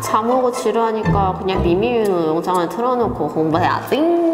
잠 오고 지루하니까 그냥 미미유는 영상을 틀어놓고 공부해야지.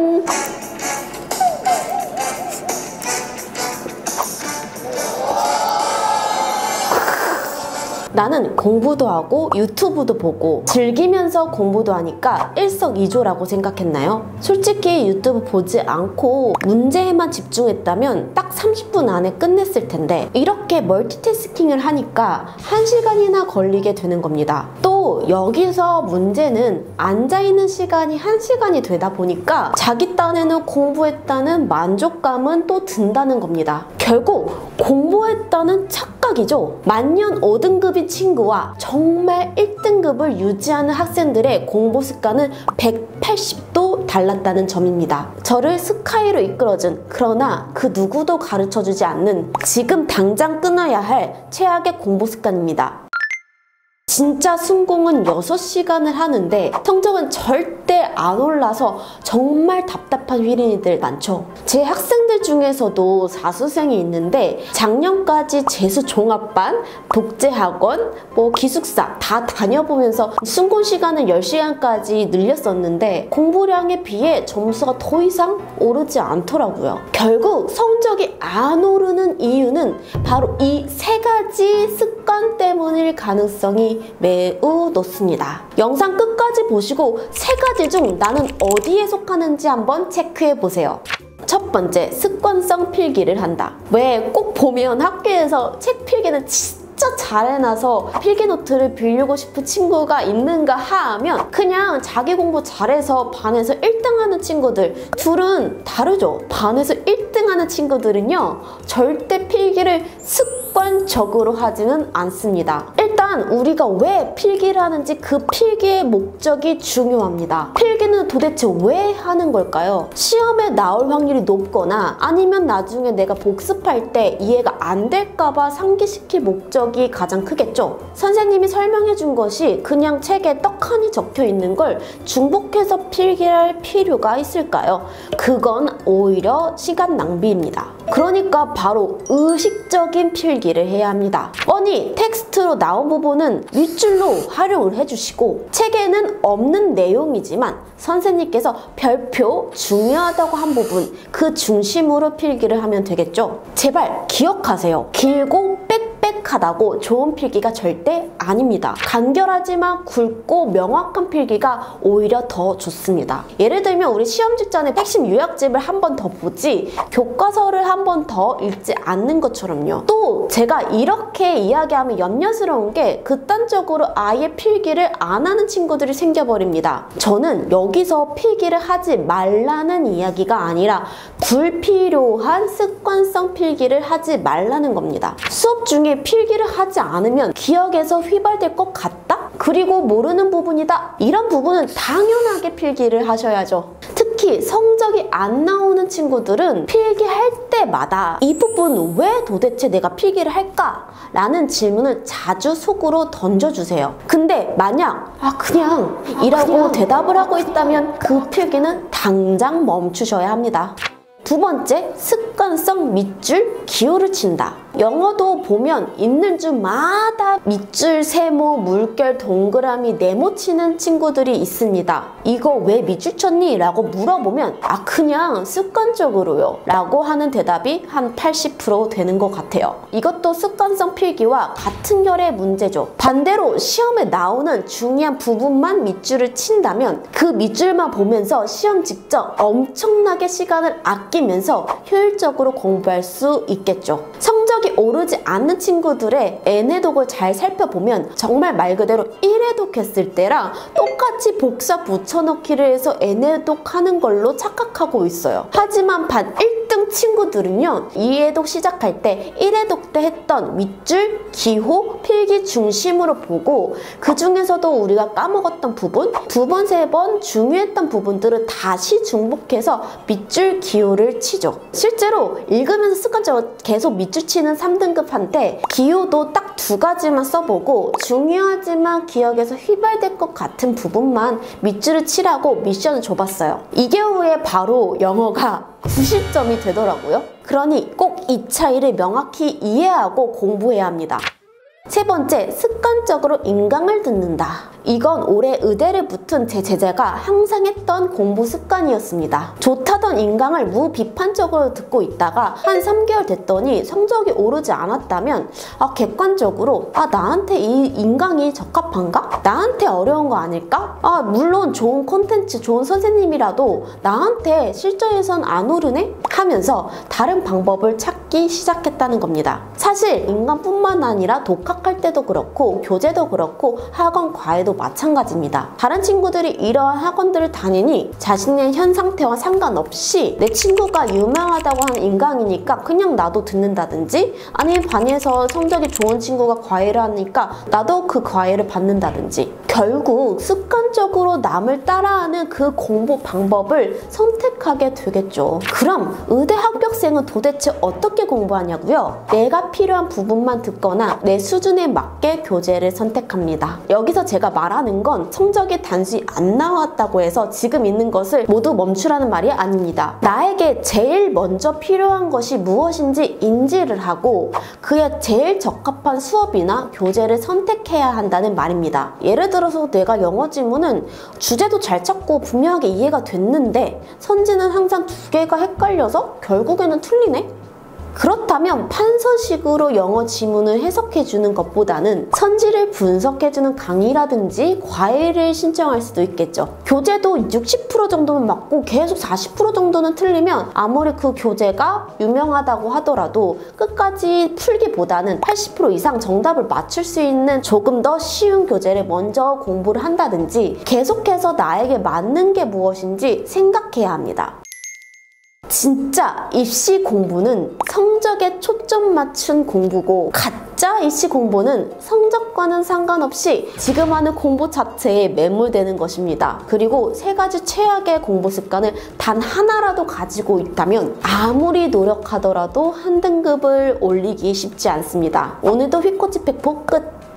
나는 공부도 하고 유튜브도 보고 즐기면서 공부도 하니까 일석이조라고 생각했나요? 솔직히 유튜브 보지 않고 문제에만 집중했다면 딱 30분 안에 끝냈을 텐데 이렇게 멀티태스킹을 하니까 1시간이나 걸리게 되는 겁니다. 또 여기서 문제는 앉아있는 시간이 1시간이 되다 보니까 자기 딴에는 공부했다는 만족감은 또 든다는 겁니다. 결국 공부했다는 착각이죠. 만년 5등급인 친구와 정말 1등급을 유지하는 학생들의 공부 습관은 180도 달랐다는 점입니다. 저를 스카이로 이끌어준, 그러나 그 누구도 가르쳐주지 않는 지금 당장 끊어야 할 최악의 공부 습관입니다. 진짜 순공은 6시간을 하는데 성적은 절대 안 올라서 정말 답답한 휘린이들 많죠. 제 학생들 중에서도 사수생이 있는데 작년까지 재수 종합반, 독재학원, 기숙사 다 다녀보면서 순공 시간을 10시간까지 늘렸었는데 공부량에 비해 점수가 더 이상 오르지 않더라고요. 결국 성적이 안 오르는 이유는 바로 이 3가지 습관 때문일 가능성이 매우 높습니다. 영상 끝까지 보시고 3가지 중 나는 어디에 속하는지 한번 체크해보세요. 첫 번째, 습관성 필기를 한다. 왜 꼭 보면 학교에서 책 필기는 진짜 잘 해놔서 필기노트를 빌리고 싶은 친구가 있는가 하면 그냥 자기 공부 잘해서 반에서 1등하는 친구들, 둘은 다르죠. 반에서 1등하는 친구들은요 절대 필기를 습관적으로 하지는 않습니다. 일단 우리가 왜 필기를 하는지 그 필기의 목적이 중요합니다. 필기는 도대체 왜 하는 걸까요? 시험에 나올 확률이 높거나 아니면 나중에 내가 복습할 때 이해가 안 될까봐 상기시킬 목적이 가장 크겠죠. 선생님이 설명해 준 것이 그냥 책에 떡하니 적혀 있는 걸 중복해서 필기할 필요가 있을까요? 그건 오히려 시간 낭비입니다. 그러니까 바로 의식적인 필기를 해야 합니다. 뻔히 텍스트로 나온 부분은 윗줄로 활용을 해주시고 책에는 없는 내용이지만 선생님께서 별표 중요하다고 한 부분 그 중심으로 필기를 하면 되겠죠. 제발 기억하세요. 길고 빽빽하다고 좋은 필기가 절대 아닙니다. 간결하지만 굵고 명확한 필기가 오히려 더 좋습니다. 예를 들면 우리 시험 직전에 핵심 요약집을 한 번 더 보지 교과서를 한 번 더 읽지 않는 것처럼요. 또 제가 이렇게 이야기하면 염려스러운 게 극단적으로 아예 필기를 안 하는 친구들이 생겨버립니다. 저는 여기서 필기를 하지 말라는 이야기가 아니라 불필요한 습관성 필기를 하지 말라는 겁니다. 수업 중에 필기를 하지 않으면 기억에서 휘발될 것 같다? 그리고 모르는 부분이다? 이런 부분은 당연하게 필기를 하셔야죠. 특히 성적이 안 나오는 친구들은 필기할 때마다 이 부분 왜 도대체 내가 필기를 할까? 라는 질문을 자주 속으로 던져주세요. 근데 만약 그냥 이라고 대답을 하고 있다면 그 필기는 당장 멈추셔야 합니다. 두 번째, 습관성 밑줄 기호를 친다. 영어도 보면 있는 줄마다 밑줄, 세모, 물결, 동그라미, 네모 치는 친구들이 있습니다. 이거 왜 밑줄 쳤니? 라고 물어보면 그냥 습관적으로요 라고 하는 대답이 한 80% 되는 것 같아요. 이것도 습관성 필기와 같은 결의 문제죠. 반대로 시험에 나오는 중요한 부분만 밑줄을 친다면 그 밑줄만 보면서 시험 직전 엄청나게 시간을 아끼면서 효율적으로 공부할 수 있겠죠. 성적이 오르지 않는 친구들의 N회독을 잘 살펴보면 정말 말 그대로 1회독 했을 때랑 똑같이 복사 붙여넣기를 해서 N회독 하는 걸로 착각하고 있어요. 하지만 반 1등 친구들은요 2회독 시작할 때 1회독 때 했던 밑줄, 기호, 필기 중심으로 보고 그 중에서도 우리가 까먹었던 부분, 2번, 3번 중요했던 부분들을 다시 중복해서 밑줄, 기호를 치죠. 실제로 읽으면서 습관적으로 계속 밑줄 치는 3등급한테 기호도 딱 2가지만 써보고 중요하지만 기억에서 휘발될 것 같은 부분만 밑줄을 치라고 미션을 줘봤어요. 2개월 후에 바로 영어가 90점이 되더라고요. 그러니 꼭 이 차이를 명확히 이해하고 공부해야 합니다. 세 번째, 습관적으로 인강을 듣는다. 이건 올해 의대를 붙은 제 제자가 항상 했던 공부 습관이었습니다. 좋다던 인강을 무비판적으로 듣고 있다가 한 3개월 됐더니 성적이 오르지 않았다면 객관적으로 나한테 이 인강이 적합한가? 나한테 어려운 거 아닐까? 물론 좋은 콘텐츠, 좋은 선생님이라도 나한테 실전에선 안 오르네? 하면서 다른 방법을 찾기 시작했다는 겁니다. 사실 인강뿐만 아니라 독학할 때도 그렇고 교재도 그렇고 학원 과외도 마찬가지입니다. 다른 친구들이 이러한 학원들을 다니니 자신의 현 상태와 상관없이 내 친구가 유명하다고 하는 인강이니까 그냥 나도 듣는다든지, 아니면 반에서 성적이 좋은 친구가 과외를 하니까 나도 그 과외를 받는다든지, 결국 습관적으로 남을 따라하는 그 공부 방법을 선택하게 되겠죠. 그럼 의대 합격생은 도대체 어떻게 공부하냐고요? 내가 필요한 부분만 듣거나 내 수준에 맞게 교재를 선택합니다. 여기서 제가 말하는 건 성적이 단순히 안 나왔다고 해서 지금 있는 것을 모두 멈추라는 말이 아닙니다. 나에게 제일 먼저 필요한 것이 무엇인지 인지를 하고 그에 제일 적합한 수업이나 교재를 선택해야 한다는 말입니다. 예를 들어서 내가 영어 지문은 주제도 잘 찾고 분명하게 이해가 됐는데 선지는 항상 두 개가 헷갈려서 결국에는 틀리네? 그렇다면 판서식으로 영어 지문을 해석해주는 것보다는 선지를 분석해주는 강의라든지 과외를 신청할 수도 있겠죠. 교재도 60% 정도는 맞고 계속 40% 정도는 틀리면 아무리 그 교재가 유명하다고 하더라도 끝까지 풀기보다는 80% 이상 정답을 맞출 수 있는 조금 더 쉬운 교재를 먼저 공부를 한다든지 계속해서 나에게 맞는 게 무엇인지 생각해야 합니다. 진짜 입시 공부는 성적에 초점 맞춘 공부고, 가짜 입시 공부는 성적과는 상관없이 지금 하는 공부 자체에 매몰되는 것입니다. 그리고 세 가지 최악의 공부 습관을 단 하나라도 가지고 있다면 아무리 노력하더라도 한 등급을 올리기 쉽지 않습니다. 오늘도 휘코치 팩포 끝!